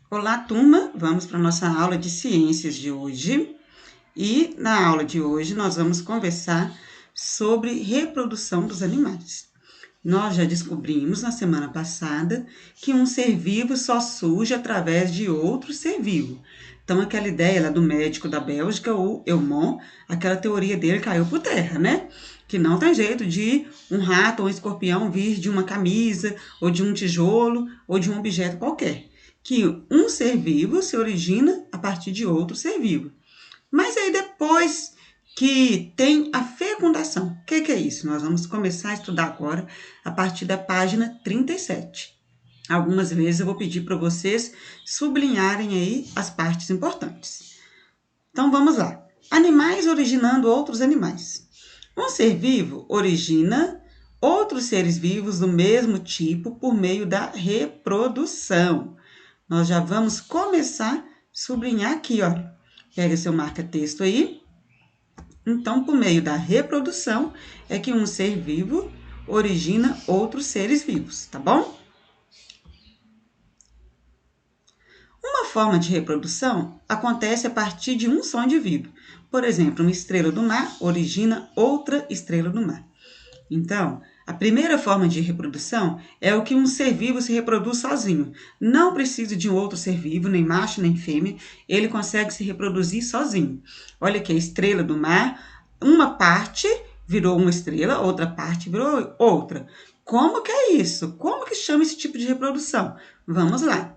Olá, turma! Vamos para a nossa aula de ciências de hoje. E na aula de hoje nós vamos conversar sobre reprodução dos animais. Nós já descobrimos na semana passada que um ser vivo só surge através de outro ser vivo. Então, aquela ideia lá do médico da Bélgica, o Eumont, aquela teoria dele caiu por terra, né? Que não tem jeito de um rato ou um escorpião vir de uma camisa, ou de um tijolo, ou de um objeto qualquer. Que um ser vivo se origina a partir de outro ser vivo. Mas aí depois que tem a fecundação, o que é isso? Nós vamos começar a estudar agora a partir da página 37. Algumas vezes eu vou pedir para vocês sublinharem aí as partes importantes. Então vamos lá. Animais originando outros animais. Um ser vivo origina outros seres vivos do mesmo tipo por meio da reprodução. Nós já vamos começar a sublinhar aqui, ó. Pega seu marca-texto aí. Então, por meio da reprodução, é que um ser vivo origina outros seres vivos, tá bom? Uma forma de reprodução acontece a partir de um só indivíduo. Por exemplo, uma estrela do mar origina outra estrela do mar. Então, a primeira forma de reprodução é o que um ser vivo se reproduz sozinho. Não precisa de um outro ser vivo, nem macho nem fêmea, ele consegue se reproduzir sozinho. Olha aqui, a estrela do mar, uma parte virou uma estrela, outra parte virou outra. Como que é isso? Como que chama esse tipo de reprodução? Vamos lá.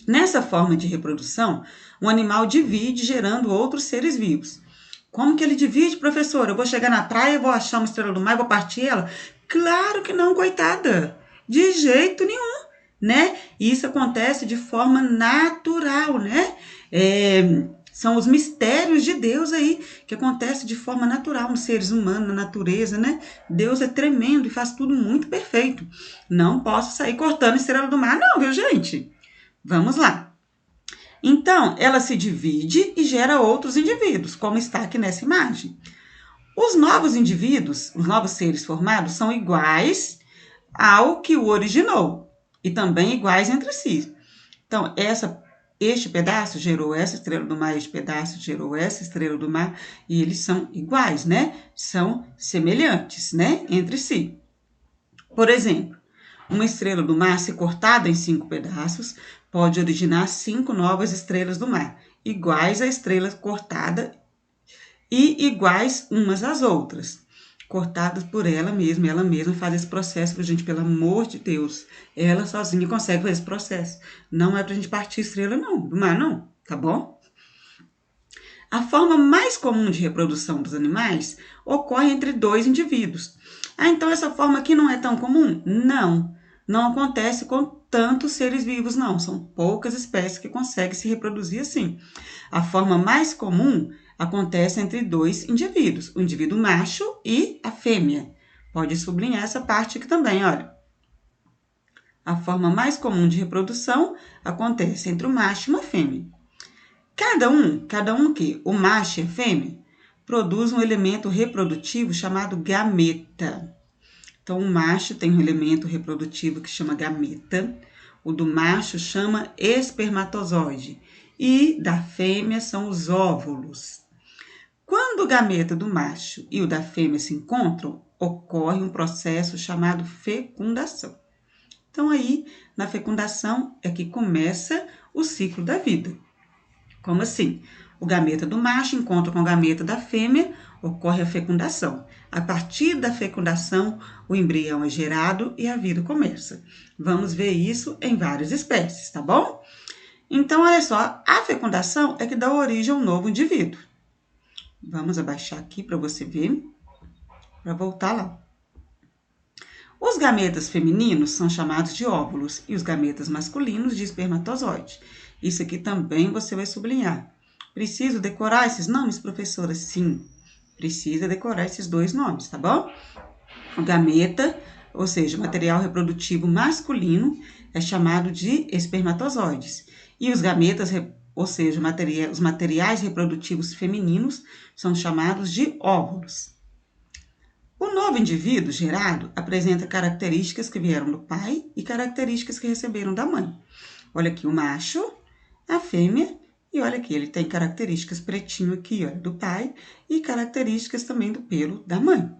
Nessa forma de reprodução, o animal divide, gerando outros seres vivos. Como que ele divide, professora? Eu vou chegar na praia, vou achar uma estrela do mar, vou partir ela? Claro que não, coitada. De jeito nenhum, né? Isso acontece de forma natural, né? São os mistérios de Deus aí, que acontece de forma natural nos seres humanos, na natureza, né? Deus é tremendo e faz tudo muito perfeito. Não posso sair cortando a estrela do mar, não, viu, gente? Vamos lá. Então, ela se divide e gera outros indivíduos, como está aqui nessa imagem. Os novos indivíduos, os novos seres formados, são iguais ao que o originou e também iguais entre si. Então, este pedaço gerou essa estrela do mar, este pedaço gerou essa estrela do mar, e eles são iguais, né? São semelhantes, né? Entre si. Por exemplo, uma estrela do mar, se cortada em 5 pedaços, pode originar 5 novas estrelas do mar, iguais à estrela cortada e iguais umas às outras, cortadas por ela mesma faz esse processo, gente, pelo amor de Deus. Ela sozinha consegue fazer esse processo. Não é pra gente partir estrela, não, do mar, não, tá bom? A forma mais comum de reprodução dos animais ocorre entre 2 indivíduos. Ah, então essa forma aqui não é tão comum? Não acontece com tantos seres vivos, não. São poucas espécies que conseguem se reproduzir assim. A forma mais comum acontece entre 2 indivíduos, o indivíduo macho e a fêmea. Pode sublinhar essa parte aqui também, olha. A forma mais comum de reprodução acontece entre o macho e uma fêmea. Cada um que o macho e a fêmea produz um elemento reprodutivo chamado gameta. Então, o macho tem um elemento reprodutivo que chama gameta, o do macho chama espermatozoide e da fêmea são os óvulos. Quando o gameta do macho e o da fêmea se encontram, ocorre um processo chamado fecundação. Então, aí, na fecundação é que começa o ciclo da vida. Como assim? O gameta do macho encontra com o gameta da fêmea, ocorre a fecundação. A partir da fecundação, o embrião é gerado e a vida começa. Vamos ver isso em várias espécies, tá bom? Então, olha só, a fecundação é que dá origem a um novo indivíduo. Vamos abaixar aqui para você ver, para voltar lá. Os gametas femininos são chamados de óvulos e os gametas masculinos de espermatozoide. Isso aqui também você vai sublinhar. Preciso decorar esses nomes, professora? Sim, precisa decorar esses 2 nomes, tá bom? O gameta, ou seja, o material reprodutivo masculino, é chamado de espermatozoides. E os gametas, ou seja, os materiais reprodutivos femininos, são chamados de óvulos. O novo indivíduo gerado apresenta características que vieram do pai e características que receberam da mãe. Olha aqui o macho, A fêmea, e olha aqui, ele tem características pretinho aqui, olha, do pai e características também do pelo da mãe,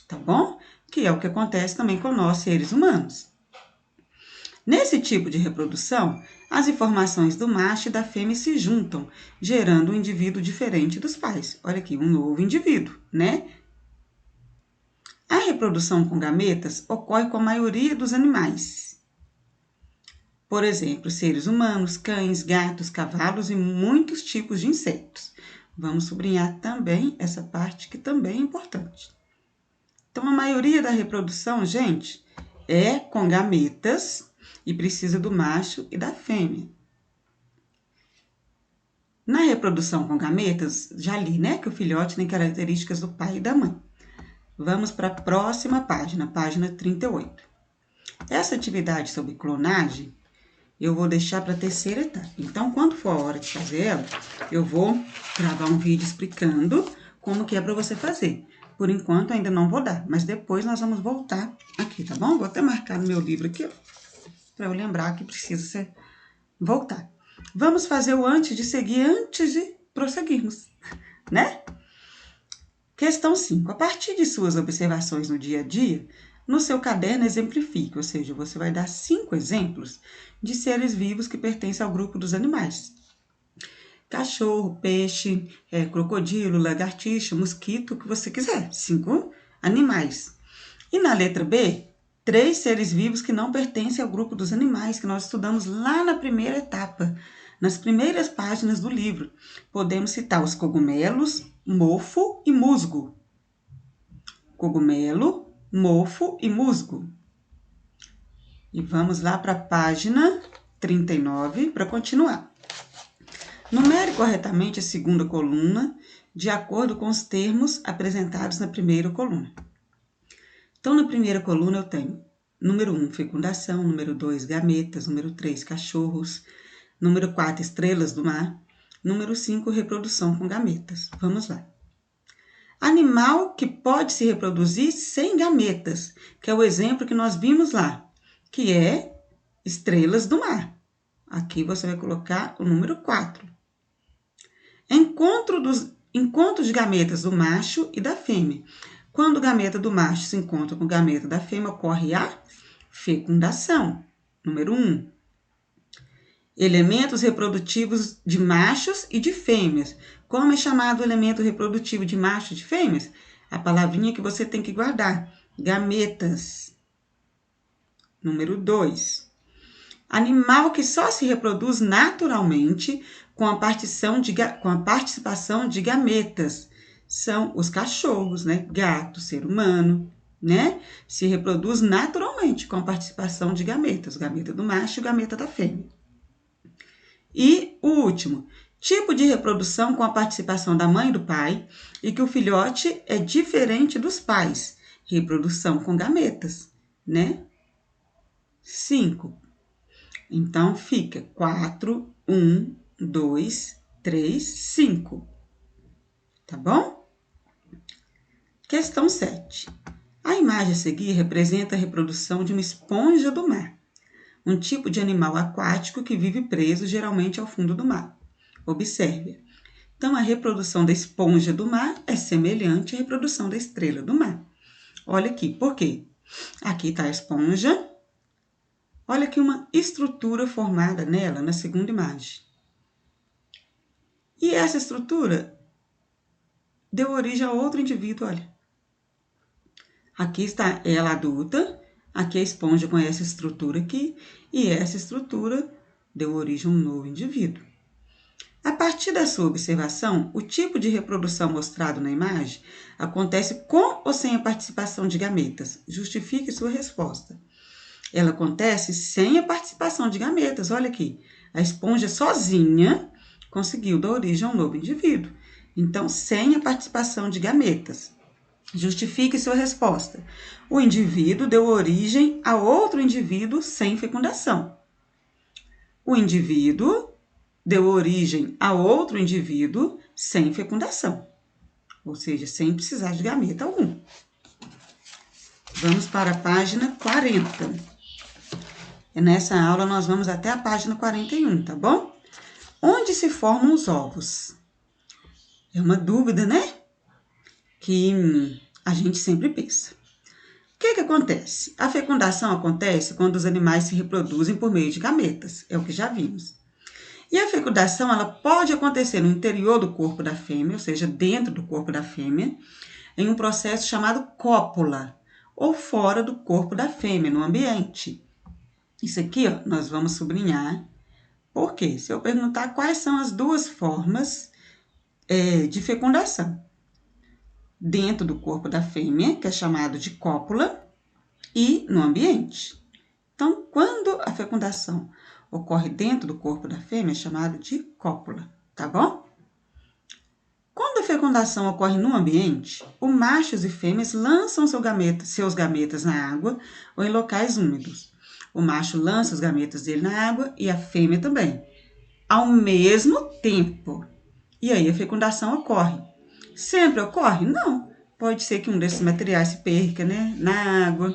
tá bom? Que é o que acontece também com nós, seres humanos. Nesse tipo de reprodução, as informações do macho e da fêmea se juntam, gerando um indivíduo diferente dos pais. Olha aqui, um novo indivíduo, né? A reprodução com gametas ocorre com a maioria dos animais. Por exemplo, seres humanos, cães, gatos, cavalos e muitos tipos de insetos. Vamos sublinhar também essa parte que também é importante. Então, a maioria da reprodução, gente, é com gametas e precisa do macho e da fêmea. Na reprodução com gametas, já li, né, que o filhote tem características do pai e da mãe. Vamos para a próxima página, página 38. Essa atividade sobre clonagem, eu vou deixar para a terceira etapa. Então, quando for a hora de fazer ela, eu vou gravar um vídeo explicando como que é para você fazer. Por enquanto, ainda não vou dar, mas depois nós vamos voltar aqui, tá bom? Vou até marcar no meu livro aqui, para eu lembrar que precisa voltar. Vamos fazer o antes de seguir, antes de prosseguirmos, né? Questão 5. A partir de suas observações no dia a dia, no seu caderno exemplifique, ou seja, você vai dar 5 exemplos de seres vivos que pertencem ao grupo dos animais. Cachorro, peixe, crocodilo, lagartixa, mosquito, o que você quiser. 5 animais. E na letra B, 3 seres vivos que não pertencem ao grupo dos animais, que nós estudamos lá na primeira etapa, nas primeiras páginas do livro. Podemos citar os cogumelos, mofo e musgo. Cogumelo, mofo e musgo. E vamos lá para a página 39 para continuar. Numere corretamente a segunda coluna, de acordo com os termos apresentados na primeira coluna. Então, na primeira coluna eu tenho número 1, fecundação, número 2, gametas, número 3, cachorros, número 4, estrelas do mar, número 5, reprodução com gametas. Vamos lá. Animal que pode se reproduzir sem gametas, que é o exemplo que nós vimos lá, que é estrelas do mar. Aqui você vai colocar o número 4. Encontro de gametas do macho e da fêmea. Quando o gameta do macho se encontra com o gameta da fêmea, ocorre a fecundação. Número 1. Elementos reprodutivos de machos e de fêmeas. Como é chamado o elemento reprodutivo de machos e de fêmeas? A palavrinha que você tem que guardar. Gametas. Número 2. Animal que só se reproduz naturalmente com a participação de gametas. São os cachorros, né? Gato, ser humano, né? Se reproduz naturalmente com a participação de gametas. O gameta do macho e o gameta da fêmea. E o último, tipo de reprodução com a participação da mãe e do pai e que o filhote é diferente dos pais. Reprodução com gametas, né? 5. Então, fica 4, 1, 2, 3, 5. Tá bom? Questão 7. A imagem a seguir representa a reprodução de uma esponja do mar, um tipo de animal aquático que vive preso geralmente ao fundo do mar. Observe. Então, a reprodução da esponja do mar é semelhante à reprodução da estrela do mar. Olha aqui, por quê? Aqui está a esponja. Olha aqui uma estrutura formada nela, na segunda imagem. E essa estrutura deu origem a outro indivíduo, olha. Aqui está ela adulta, aqui a esponja com essa estrutura aqui, e essa estrutura deu origem a um novo indivíduo. A partir da sua observação, o tipo de reprodução mostrado na imagem acontece com ou sem a participação de gametas. Justifique sua resposta. Ela acontece sem a participação de gametas. Olha aqui, a esponja sozinha conseguiu dar origem a um novo indivíduo. Então, sem a participação de gametas. Justifique sua resposta. O indivíduo deu origem a outro indivíduo sem fecundação. O indivíduo deu origem a outro indivíduo sem fecundação. Ou seja, sem precisar de gameta algum. Vamos para a página 40. Nessa aula, nós vamos até a página 41, tá bom? Onde se formam os ovos? É uma dúvida, né? Que a gente sempre pensa. O que acontece? A fecundação acontece quando os animais se reproduzem por meio de gametas, é o que já vimos. E a fecundação ela pode acontecer no interior do corpo da fêmea, ou seja, dentro do corpo da fêmea, em um processo chamado cópula, ou fora do corpo da fêmea, no ambiente. Isso aqui, ó, nós vamos sublinhar. Por quê? Se eu perguntar quais são as duas formas de fecundação. Dentro do corpo da fêmea, que é chamado de cópula, e no ambiente. Então, quando a fecundação ocorre dentro do corpo da fêmea, é chamado de cópula, tá bom? Quando a fecundação ocorre no ambiente, os machos e fêmeas lançam seus gametas na água ou em locais úmidos. O macho lança os gametas dele na água e a fêmea também, ao mesmo tempo. E aí a fecundação ocorre. Sempre ocorre? Não. Pode ser que um desses materiais se perca, né, na água.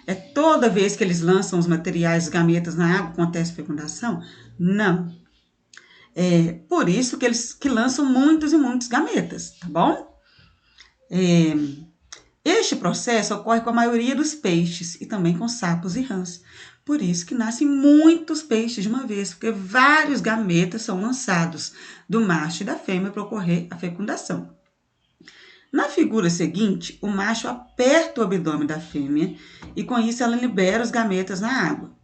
É toda vez que eles lançam os materiais, os gametas na água, acontece fecundação? Não. É por isso que eles lançam muitos e muitos gametas, tá bom? Este processo ocorre com a maioria dos peixes e também com sapos e rãs. Por isso que nascem muitos peixes de uma vez, porque vários gametas são lançados do macho e da fêmea para ocorrer a fecundação. Na figura seguinte, o macho aperta o abdômen da fêmea e com isso ela libera os gametas na água.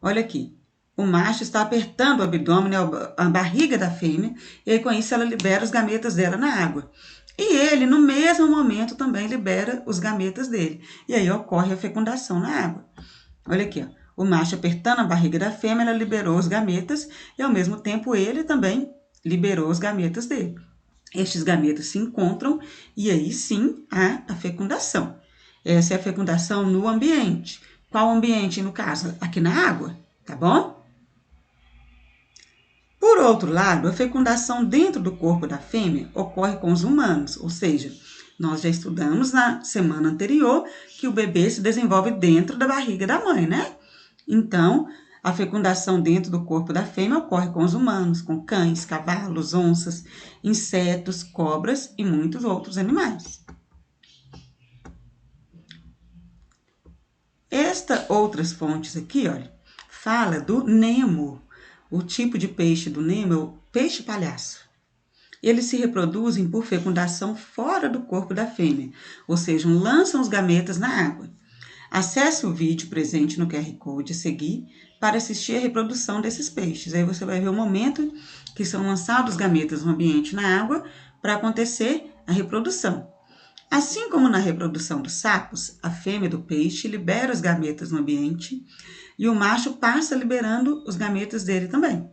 Olha aqui, o macho está apertando o abdômen, a barriga da fêmea, e aí com isso ela libera os gametas dela na água. E ele, no mesmo momento, também libera os gametas dele. E aí ocorre a fecundação na água. Olha aqui, ó. O macho apertando a barriga da fêmea, ela liberou os gametas e, ao mesmo tempo, ele também liberou os gametas dele. Estes gametas se encontram e aí sim há a fecundação. Essa é a fecundação no ambiente. Qual ambiente, no caso? Aqui na água, tá bom? Por outro lado, a fecundação dentro do corpo da fêmea ocorre com os humanos, ou seja, nós já estudamos na semana anterior que o bebê se desenvolve dentro da barriga da mãe, né? Então, a fecundação dentro do corpo da fêmea ocorre com os humanos, com cães, cavalos, onças, insetos, cobras e muitos outros animais. Outras fontes aqui, olha, fala do Nemo. O tipo de peixe do Nemo é o peixe palhaço. Eles se reproduzem por fecundação fora do corpo da fêmea, ou seja, lançam os gametas na água. Acesse o vídeo presente no QR Code a seguir para assistir a reprodução desses peixes. Aí você vai ver o momento que são lançados os gametas no ambiente na água para acontecer a reprodução. Assim como na reprodução dos sapos, a fêmea do peixe libera os gametas no ambiente e o macho passa liberando os gametas dele também.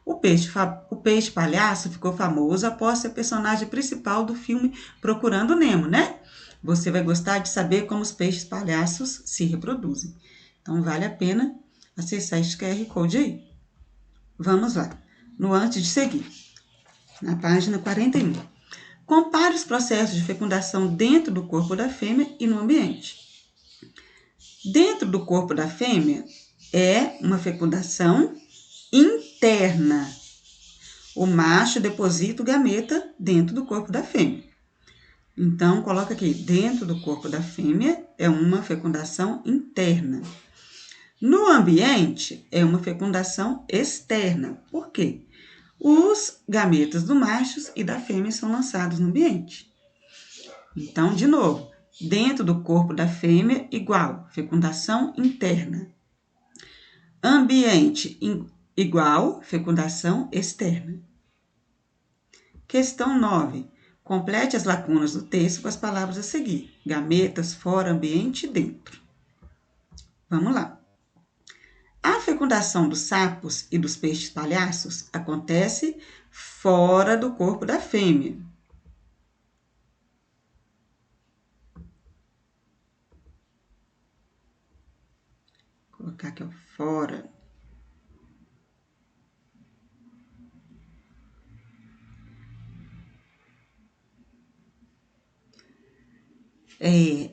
O peixe palhaço ficou famoso após ser personagem principal do filme Procurando Nemo, né? Você vai gostar de saber como os peixes palhaços se reproduzem. Então, vale a pena acessar este QR Code aí. Vamos lá. No antes de seguir, na página 41. Compare os processos de fecundação dentro do corpo da fêmea e no ambiente. Dentro do corpo da fêmea é uma fecundação interna. O macho deposita o gameta dentro do corpo da fêmea. Então, coloca aqui, dentro do corpo da fêmea é uma fecundação interna. No ambiente, é uma fecundação externa. Por quê? Os gametas do macho e da fêmea são lançados no ambiente. Então, de novo, dentro do corpo da fêmea, igual, fecundação interna. Ambiente, igual, fecundação externa. Questão 9. Complete as lacunas do texto com as palavras a seguir. Gametas, fora, ambiente e dentro. Vamos lá. A fecundação dos sapos e dos peixes palhaços acontece fora do corpo da fêmea. Vou colocar aqui, ó, fora.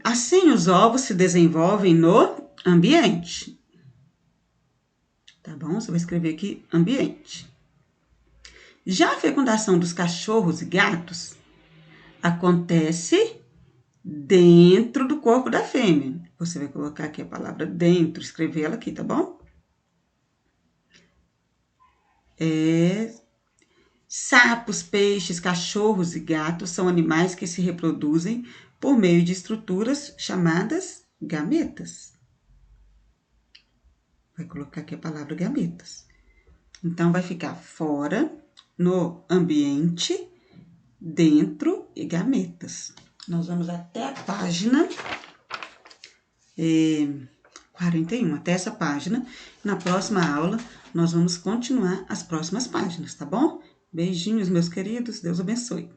Assim, os ovos se desenvolvem no ambiente. Tá bom? Você vai escrever aqui ambiente. Já a fecundação dos cachorros e gatos acontece dentro do corpo da fêmea. Você vai colocar aqui a palavra dentro, escrever ela aqui, tá bom? Sapos, peixes, cachorros e gatos são animais que se reproduzem por meio de estruturas chamadas gametas. Vai colocar aqui a palavra gametas. Então, vai ficar fora, no ambiente, dentro e gametas. Nós vamos até a página 41, até essa página. Na próxima aula, nós vamos continuar as próximas páginas, tá bom? Beijinhos, meus queridos. Deus abençoe.